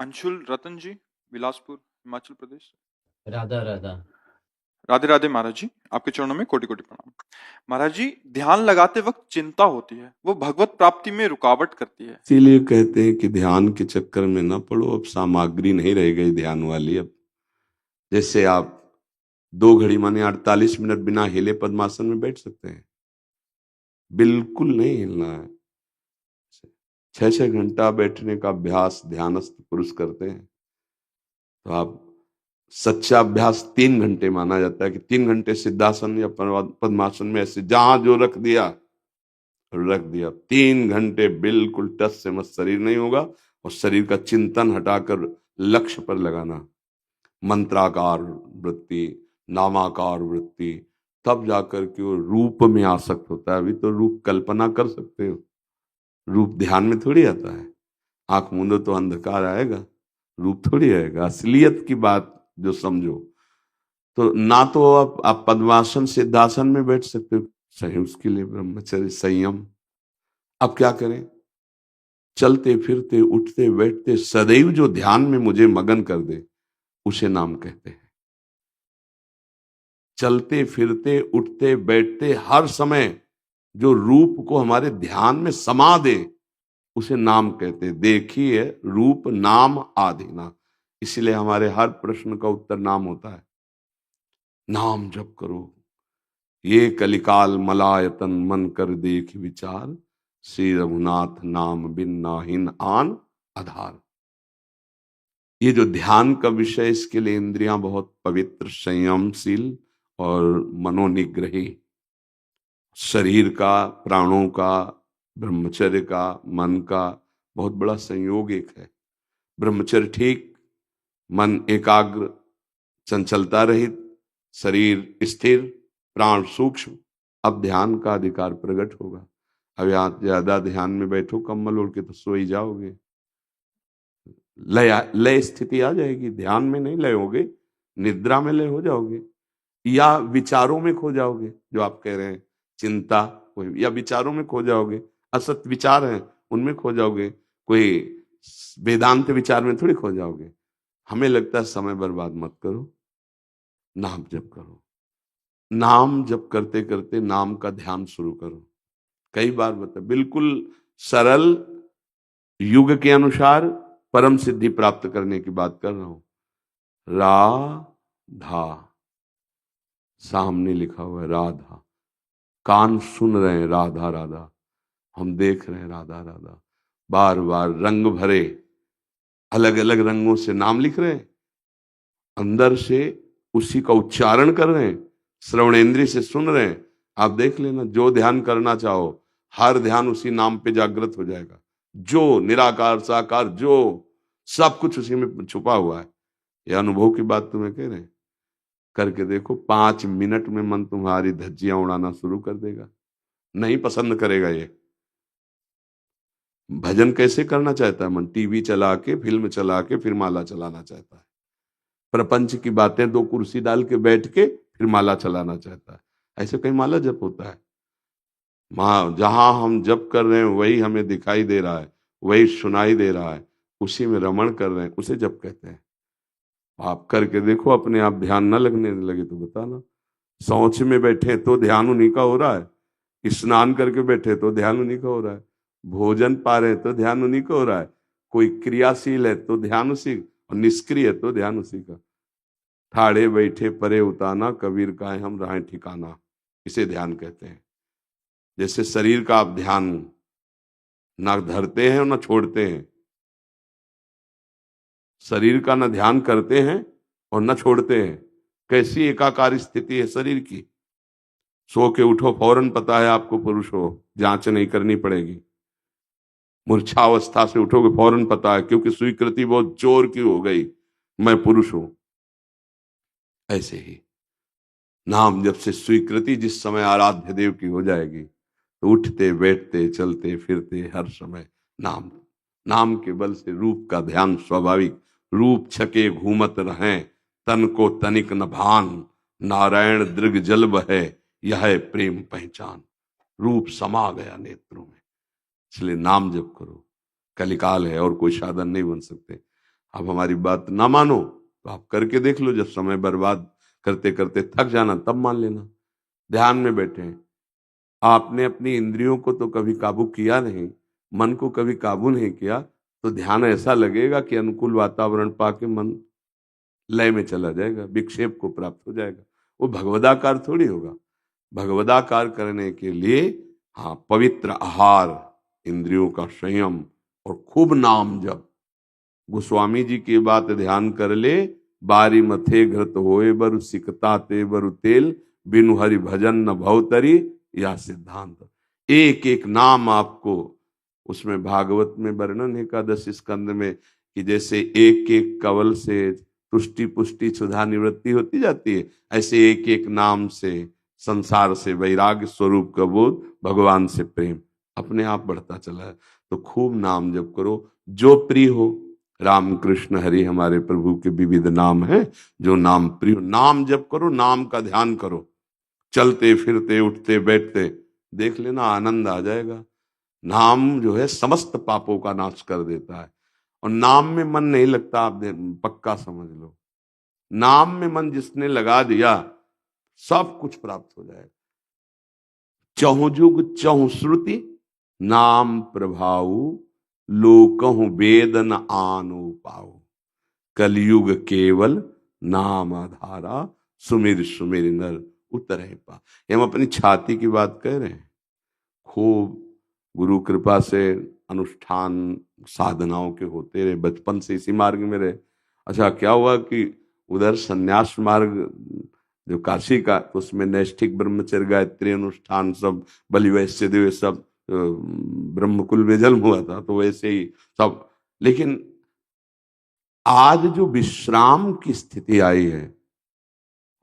अंशुल रतन जी, बिलासपुर, हिमाचल प्रदेश। राधा राधा। राधे राधे महाराज जी, आपके चरणों में कोटि कोटि प्रणाम। महाराज जी, ध्यान लगाते वक्त चिंता होती है, वो भगवत प्राप्ति में रुकावट करती है। इसीलिए कहते हैं कि ध्यान के चक्कर में न पड़ो। अब सामग्री नहीं रह गई ध्यान वाली। अब जैसे आप 2 घड़ी माने 48 मिनट बिना हिले पद्मासन में बैठ सकते हैं? बिल्कुल नहीं हिलना है। 6-6 घंटा बैठने का अभ्यास ध्यानस्थ पुरुष करते हैं, तो आप सच्चा अभ्यास 3 घंटे माना जाता है कि 3 घंटे सिद्धासन या पद्मासन में ऐसे जहां जो रख दिया रख दिया। 3 घंटे बिल्कुल टच से मत, शरीर नहीं होगा, और शरीर का चिंतन हटाकर लक्ष्य पर लगाना। मंत्राकार वृत्ति, नामाकार वृत्ति, तब जाकर के वो रूप में आसक्त होता है। अभी तो रूप कल्पना कर सकते हो, रूप ध्यान में थोड़ी आता है। आंख मूंदो तो अंधकार आएगा, रूप थोड़ी आएगा। असलियत की बात जो समझो, तो ना तो आप पद्मासन सिद्धासन में बैठ सकते हो, सही, उसके लिए ब्रह्मचर्य संयम। अब क्या करें? चलते फिरते उठते बैठते सदैव जो ध्यान में मुझे मगन कर दे, उसे नाम कहते हैं। चलते फिरते उठते बैठते हर समय जो रूप को हमारे ध्यान में समा दे, उसे नाम कहते हैं। देखिए, रूप नाम आधीना, इसलिए हमारे हर प्रश्न का उत्तर नाम होता है। नाम जप करो, ये कलिकाल मलायतन मन कर देख विचार, श्री रघुनाथ नाम बिन नाहिन आन आधार। ये जो ध्यान का विषय, इसके लिए इंद्रियां बहुत पवित्र, संयमशील और मनोनिग्रही। शरीर का, प्राणों का, ब्रह्मचर्य का, मन का बहुत बड़ा संयोग एक है। ब्रह्मचर्य ठीक, मन एकाग्र, चंचलता रहित, शरीर स्थिर, प्राण सूक्ष्म। अब ध्यान का अधिकार प्रकट होगा। अब यहाँ ज्यादा ध्यान में बैठो कम्बल ओढ़ के तो सो ही जाओगे। लय लय स्थिति आ जाएगी। ध्यान में नहीं लय होगे, निद्रा में लय हो जाओगे, या विचारों में खो जाओगे। जो आप कह रहे हैं चिंता, या विचारों में खो जाओगे। असत विचार हैं, उनमें खो जाओगे। कोई वेदांत विचार में थोड़ी खो जाओगे। हमें लगता है समय बर्बाद मत करो, नाम जप करो। नाम जप करते करते नाम का ध्यान शुरू करो। कई बार बता, बिल्कुल सरल, युग के अनुसार परम सिद्धि प्राप्त करने की बात कर रहा हूं। राधा, सामने लिखा हुआ है राधा, कान सुन रहे हैं राधा राधा, हम देख रहे हैं राधा राधा। बार बार रंग भरे, अलग अलग रंगों से नाम लिख रहे हैं, अंदर से उसी का उच्चारण कर रहे हैं, श्रवणेन्द्रिय से सुन रहे हैं। आप देख लेना, जो ध्यान करना चाहो हर ध्यान उसी नाम पे जागृत हो जाएगा। जो निराकार साकार, जो सब कुछ उसी में छुपा हुआ है। यह अनुभव की बात तुम्हें कह रहे हैं। करके देखो, 5 मिनट में मन तुम्हारी धज्जियां उड़ाना शुरू कर देगा। नहीं पसंद करेगा ये। भजन कैसे करना चाहता है मन? टीवी चला के, फिल्म चला के, फिर माला चलाना चाहता है। प्रपंच की बातें 2 कुर्सी डाल के बैठ के फिर माला चलाना चाहता है। ऐसे कहीं माला जप होता है? माँ, जहां हम जप कर रहे हैं वही हमें दिखाई दे रहा है, वही सुनाई दे रहा है, उसी में रमण कर रहे हैं, उसे जप कहते हैं। आप करके देखो, अपने आप ध्यान न लगने लगे तो बताना। शौच में बैठे तो ध्यान उन्हीं का हो रहा है, स्नान करके बैठे तो ध्यान उन्हीं का हो रहा है, भोजन पा रहे तो ध्यान उन्हीं का हो रहा है, कोई क्रियाशील है तो ध्यान उसी, और निष्क्रिय है तो ध्यान उसी का। ठाड़े बैठे परे उताना, कबीर का है हम राह ठिकाना, इसे ध्यान कहते हैं। जैसे शरीर का आप ध्यान ना धरते हैं और ना छोड़ते हैं, शरीर का ना ध्यान करते हैं और ना छोड़ते हैं। कैसी एकाकार स्थिति है शरीर की। सो के उठो, फौरन पता है आपको पुरुष हो, जांच नहीं करनी पड़ेगी। मूर्छावस्था से उठोगे, फौरन पता है, क्योंकि स्वीकृति बहुत जोर की हो गई, मैं पुरुष हूं। ऐसे ही नाम जब से स्वीकृति जिस समय आराध्य देव की हो जाएगी, तो उठते बैठते चलते फिरते हर समय नाम, नाम के बल से रूप का ध्यान स्वाभाविक। रूप छके घूमत रहें, तन को तनिक न भान, नारायण दृग जल बहे, यह है प्रेम पहचान। रूप समा गया नेत्रों में, इसलिए नाम जप करो। कलिकाल है और कोई साधन नहीं बन सकते। आप हमारी बात ना मानो तो आप करके देख लो, जब समय बर्बाद करते करते थक जाना तब मान लेना। ध्यान में बैठे हैं, आपने अपनी इंद्रियों को तो कभी काबू किया नहीं, मन को कभी काबू नहीं किया, तो ध्यान ऐसा लगेगा कि अनुकूल वातावरण पाके मन लय में चला जाएगा, विक्षेप को प्राप्त हो जाएगा। वो भगवदाकार थोड़ी होगा। भगवदाकार करने के लिए हाँ, पवित्र आहार, इंद्रियों का संयम और खूब नाम जप। गोस्वामी जी की बात ध्यान कर ले, बारी मथे घृत होए बरु सिकता ते बरु तेल, बिनु हरि भजन न भवतरी, या सिद्धांत। एक एक नाम आपको, उसमें भागवत में वर्णन है एकादश स्कंद में कि जैसे एक एक कवल से तुष्टि पुष्टि सुधा निवृत्ति होती जाती है, ऐसे एक एक नाम से संसार से वैराग्य, स्वरूप का बोध, भगवान से प्रेम अपने आप बढ़ता चला है। तो खूब नाम जप करो, जो प्रिय हो। राम कृष्ण हरि हमारे प्रभु के विविध नाम हैं, जो नाम प्रिय, नाम जप करो, नाम का ध्यान करो, चलते फिरते उठते बैठते, देख लेना आनंद आ जाएगा। नाम जो है समस्त पापों का नाश कर देता है। और नाम में मन नहीं लगता, आप पक्का समझ लो, नाम में मन जिसने लगा दिया सब कुछ प्राप्त हो जाएगा। चहु जुग चहु श्रुति नाम प्रभाऊ, लोकहु वेद न आनो पाओ, कलयुग केवल नाम आधारा, सुमिर सुमिर नर उतरे पा। हम अपनी छाती की बात कह रहे हैं। खूब गुरु कृपा से अनुष्ठान साधनाओं के होते रहे, बचपन से इसी मार्ग में रहे। अच्छा, क्या हुआ कि उधर संन्यास मार्ग जो काशी का, तो उसमें नैष्ठिक ब्रह्मचर्य गायत्री अनुष्ठान सब, बलि वैश्य देव सब ब्रह्मकुल में जन्म हुआ था, तो वैसे ही सब। लेकिन आज जो विश्राम की स्थिति आई है,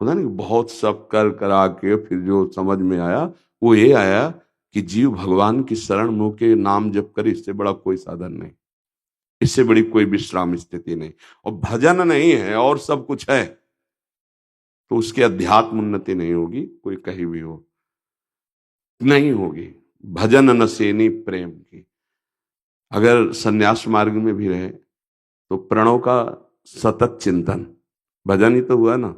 पता नहीं बहुत सब कर करा के फिर जो समझ में आया वो ये आया कि जीव भगवान की शरण मुंह के नाम जप करे, इससे बड़ा कोई साधन नहीं, इससे बड़ी कोई विश्राम स्थिति नहीं। और भजन नहीं है और सब कुछ है तो उसकी अध्यात्म उन्नति नहीं होगी, कोई कहीं भी हो नहीं होगी। भजन न सेनी प्रेम की। अगर सन्यास मार्ग में भी रहे तो प्रणव का सतत चिंतन, भजन ही तो हुआ ना,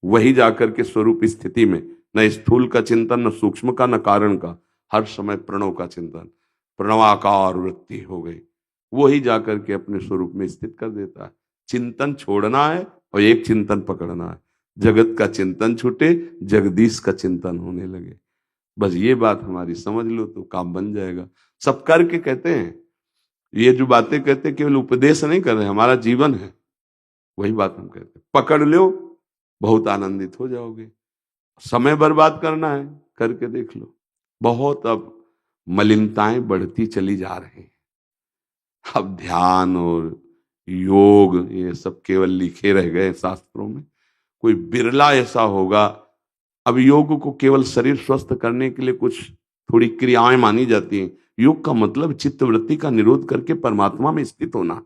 वही जाकर के स्वरूप स्थिति में, न स्थूल का चिंतन, न सूक्ष्म का, न कारण का, हर समय प्रणव का चिंतन, प्रणवाकार वृत्ति हो गई, वही जाकर के अपने स्वरूप में स्थित कर देता है। चिंतन छोड़ना है और एक चिंतन पकड़ना है, जगत का चिंतन छूटे, जगदीश का चिंतन होने लगे। बस ये बात हमारी समझ लो तो काम बन जाएगा। सब करके कहते हैं, ये जो बातें कहते हैं केवल उपदेश नहीं कर रहे, हमारा जीवन है, वही बात हम कहते हैं। पकड़ लो, बहुत आनंदित हो जाओगे। समय बर्बाद करना है, करके देख लो। बहुत अब मलिनताएं बढ़ती चली जा रही हैं। अब ध्यान और योग ये सब केवल लिखे रह गए शास्त्रों में, कोई बिरला ऐसा होगा। अब योग को केवल शरीर स्वस्थ करने के लिए कुछ थोड़ी क्रियाएं मानी जाती हैं। योग का मतलब चित्त वृत्ति का निरोध करके परमात्मा में स्थित होना।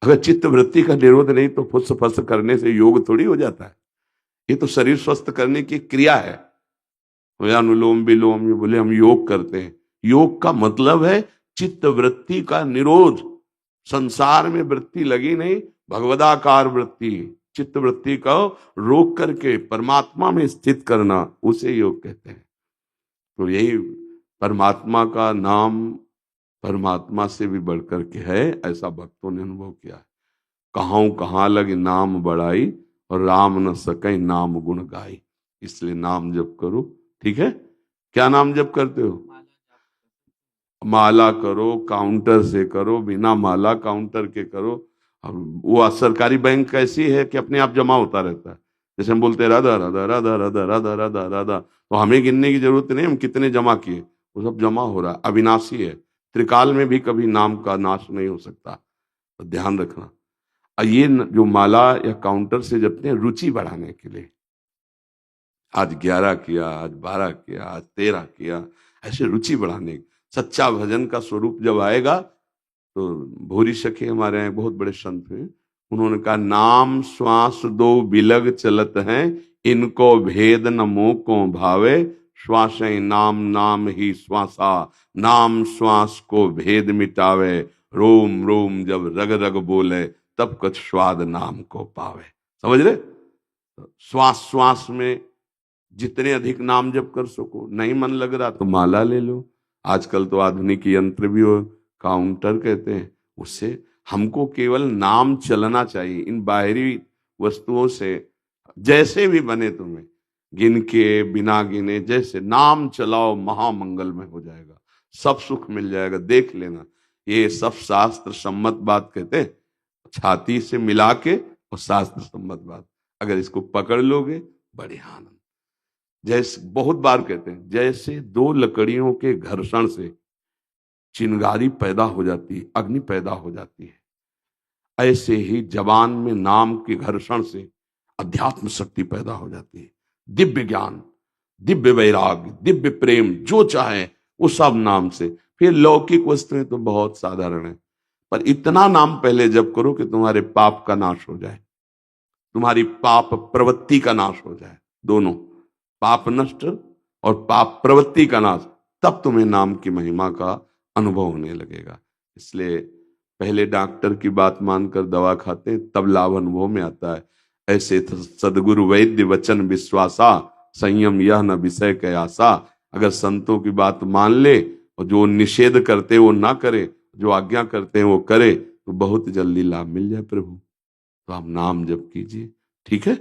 अगर चित्त वृत्ति का निरोध नहीं तो फुस फस करने से योग थोड़ी हो जाता है। ये तो शरीर स्वस्थ करने की क्रिया है। अनुलोम विलोम ये बोले हम योग करते हैं, योग का मतलब है चित्त वृत्ति का निरोध। संसार में वृत्ति लगी नहीं, भगवदाकार वृत्ति, चित्त वृत्ति को रोक करके परमात्मा में स्थित करना, उसे योग कहते हैं। तो यही परमात्मा का नाम परमात्मा से भी बढ़कर के है, ऐसा भक्तों ने अनुभव किया है। कहां कहां लगे नाम बढ़ाई, और राम न सके नाम गुण गाई। इसलिए नाम जप करो, ठीक है। क्या नाम जप करते हो? माला करो, काउंटर से करो, बिना माला काउंटर के करो। अब वो सरकारी बैंक कैसी है कि अपने आप जमा होता रहता है। जैसे हम बोलते हैं राधा राधा राधा राधा राधा राधा राधा, तो हमें गिनने की जरूरत नहीं हम कितने जमा किए, वो सब जमा हो रहा है, अविनाशी है। त्रिकाल में भी कभी नाम का नाश नहीं हो सकता, तो ध्यान रखना। ये जो माला या काउंटर से जपते हैं रुचि बढ़ाने के लिए, आज 11 किया, आज 12 किया, आज 13 किया, ऐसे रुचि बढ़ाने। सच्चा भजन का स्वरूप जब आएगा तो भूरी सखी हमारे यहाँ बहुत बड़े संत हैं, उन्होंने कहा नाम श्वास दो बिलग चलत हैं, इनको भेद न मोह को भावे, श्वास नाम नाम ही श्वासा, नाम श्वास को भेद मिटावे, रोम रोम जब रग रग बोले, तब कछ स्वाद नाम को पावे। समझ रहे? श्वास श्वास में जितने अधिक नाम जप कर सको। नहीं मन लग रहा तो माला ले लो। आजकल तो आधुनिक यंत्र भी हो, काउंटर कहते हैं, उससे हमको केवल नाम चलना चाहिए। इन बाहरी वस्तुओं से जैसे भी बने, तुम्हें गिन के बिना गिने जैसे नाम चलाओ, महामंगल में हो जाएगा, सब सुख मिल जाएगा। देख लेना, ये सब शास्त्र सम्मत बात कहते हैं, छाती से मिला के, और शास्त्र सम्मत बात, अगर इसको पकड़ लोगे बड़े आनंद। जैसे बहुत बार कहते हैं, जैसे दो लकड़ियों के घर्षण से चिंगारी पैदा हो जाती है, अग्नि पैदा हो जाती है, ऐसे ही जबान में नाम के घर्षण से अध्यात्म शक्ति पैदा हो जाती है। दिव्य ज्ञान, दिव्य वैराग्य, दिव्य प्रेम, जो चाहे वो सब नाम से। फिर लौकिक वस्तुएं तो बहुत साधारण है, पर इतना नाम पहले जप करो कि तुम्हारे पाप का नाश हो जाए, तुम्हारी पाप प्रवृत्ति का नाश हो जाए, दोनों, पाप नष्ट और पाप प्रवृत्ति का नाश। तब तुम्हें नाम की महिमा का अनुभव होने लगेगा। इसलिए पहले डॉक्टर की बात मानकर दवा खाते हैं, तब लाभ अनुभव में आता है। ऐसे सदगुरु वैद्य वचन विश्वासा, संयम यह न विषय के आशा। अगर संतों की बात मान ले और जो निषेध करते वो ना करे, जो आज्ञा करते हैं वो करे, तो बहुत जल्दी लाभ मिल जाए प्रभु। तो आप नाम जप कीजिए, ठीक है।